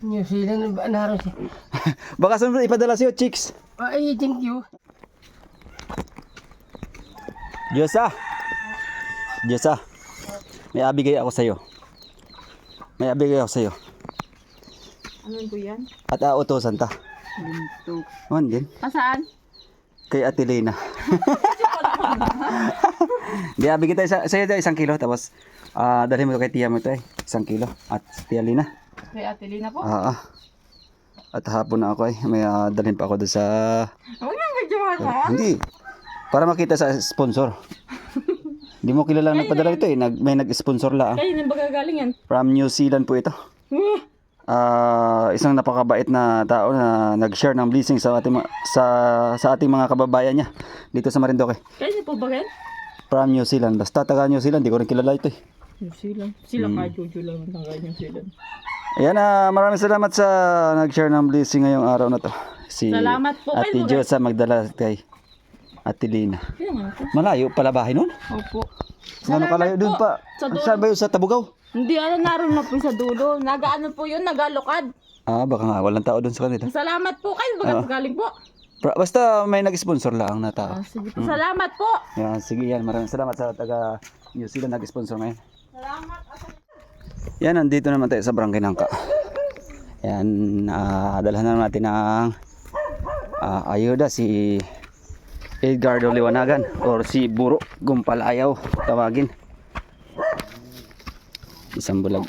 New Zealand ba naroon siya? Baka sunod ipadala sa'yo, chicks. Ay, thank you. Diyosa. Diyosa. May abigay ako sa'yo. May abigay ako sa'yo. Ano po yan? At utusan ta. Binto. Ano din? Saan? Kay Ate Lena. Di abigay tayo sa'yo tayo 1 kilo. Tapos dalhin mo to kay tiya mo ito 1 kilo. At tiya Lena. Kay Ate Lina po? At hapon na ako may dalhin pa ako doon sa... Huwag nang gadyawan ka. Hindi. Para makita sa sponsor. Hindi mo kilala nagpadala ito may nag-sponsor lang. Kayo nang bagagaling yan? From New Zealand po ito. Isang napakabait na tao na nag-share ng blessing sa ating mga kababayan niya dito sa Marinduque. Kayo po ba yan? From New Zealand. Basta taga New Zealand, di ko rin kilala ito New Zealand. Sila ka, Jojo lang ang taga New Zealand. Ayan, maraming salamat sa nag-share ng blessing ngayong araw na to. Si Salamat po. Ate Diyosa magdala kay Ate Lina. Kaya nga po. Malayo pala bahay nun? Opo. Ano kalayo doon pa? Sa dulo. Saan ba yun? Sa Tabugaw? Hindi, naroon na po sa dulo. Nagaano po yun, nagalokad. Baka nga walang tao doon sa kanila. Salamat po kayo, bagagaling po. Basta may nag-sponsor lang na tao. Sige po, salamat po. Yan, sige yan. Maraming salamat sa taga New Zealand nag-sponsor ngayon. Salamat. Yan, nandito naman tayo sa Barangay Nangka. Yan, dalhan na natin ng ayuda si Edgardo Liwanagan or si Buro Gumpalayaw tawagin. Isang bulag.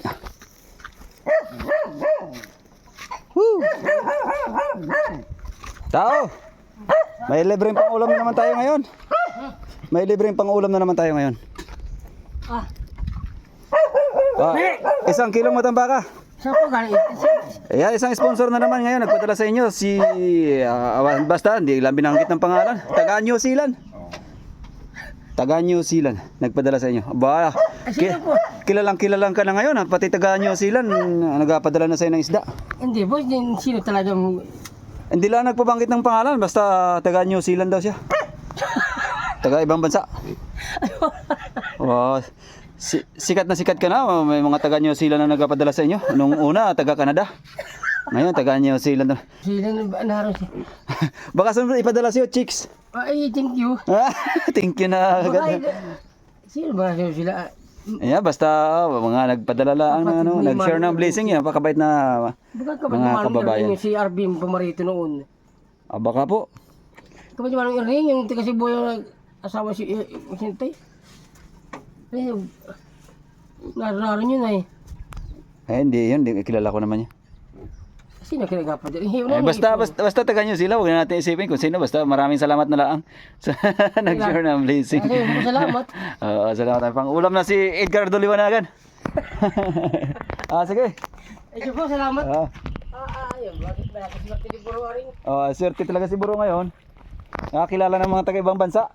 Woo! Tao! May libreng pang-ulam na naman tayo ngayon. May libreng pang-ulam na naman tayo ngayon. 1 kilong matambaka. Saan po galing? Ayan, isang sponsor na naman ngayon. Nagpadala sa inyo si... basta, hindi lang binanggit ng pangalan. Taga New Zealand. Taga New Zealand. Nagpadala sa inyo. Kilalang ka na ngayon. Pati taga New Zealand, nagpadala na sa inyo ng isda. Hindi po, sino talagang... Hindi lang nagpabanggit ng pangalan. Basta taga New Zealand daw siya. Taga ibang bansa. Sikat na sikat ka na. May mga taga New Zealand na nagpadala sa inyo. Nung una, taga Canada. Ngayon, taga New Zealand. Zealand ba naroon siya? Baka sunod ipadala sa'yo, chicks. Ay, thank you. Thank you na. Sino ba sila? Ayan, basta mga nagpadala lang ng nag-share ng blessing yan. Pakabait na mga kababayan. Si Arbin Pumarito noon. Baka po. Kapag yung ring, yung taga Cebu yung asawa si Sintay. Naroon yun Hindi yun. Kilala ko naman yan. Sino kinagapa dyan? Basta taga nyo sila. Huwag na natin isipin kung sino. Basta maraming salamat na lang sa nag-share ng blessing. Salamat. Salamat. Pang-ulam na si Edgardo Liwanagan. Sige. Ito po, salamat. Ayun, bakit swerte ni Buro rin? Swerte talaga si Buro ngayon. Nakakilala ng mga taga-ibang bansa.